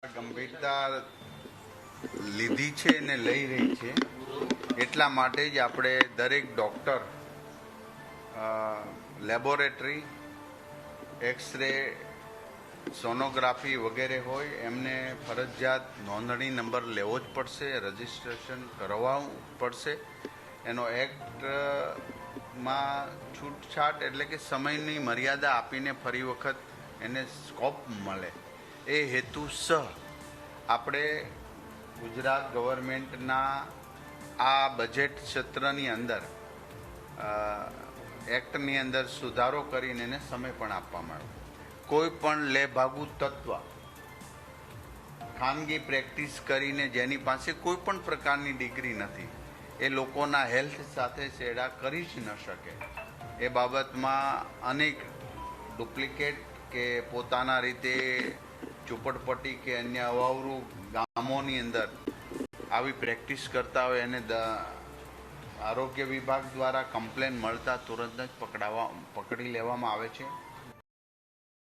ગંભીરતા લીધી છે ને લઈ રહી છે એટલા માટે જ આપણે દરેક ડૉક્ટર લેબોરેટરી એક્સરે સોનોગ્રાફી વગેરે હોય એમને ફરજિયાત નોંધણી નંબર લેવો જ પડશે, રજિસ્ટ્રેશન કરાવવું પડશે. એનો એક્ટમાં છૂટછાટ એટલે કે સમયની મર્યાદા આપીને ફરી વખત એને સ્કોપ મળે એ હેતુસર આપણે ગુજરાત ગવર્મેન્ટના આ બજેટ સત્રની અંદર એક્ટની અંદર સુધારો કરીને એને સમય પણ આપવામાં આવ્યો. કોઈ પણ લેભાગુ તત્વ ખાનગી પ્રેક્ટિસ કરીને જેની પાસે કોઈ પણ પ્રકારની ડિગ્રી નથી એ લોકોના હેલ્થ સાથે ચેડા કરી જ ન શકે. એ બાબતમાં અનેક ડુપ્લિકેટ કે પોતાના રીતે ઝૂંપડપટ્ટી કે અન્ય અવાવરું ગામોની અંદર આવી પ્રેક્ટિસ કરતા હોય એને આરોગ્ય વિભાગ દ્વારા કમ્પ્લેન મળતા તુરંત જ પકડી લેવામાં આવે છે.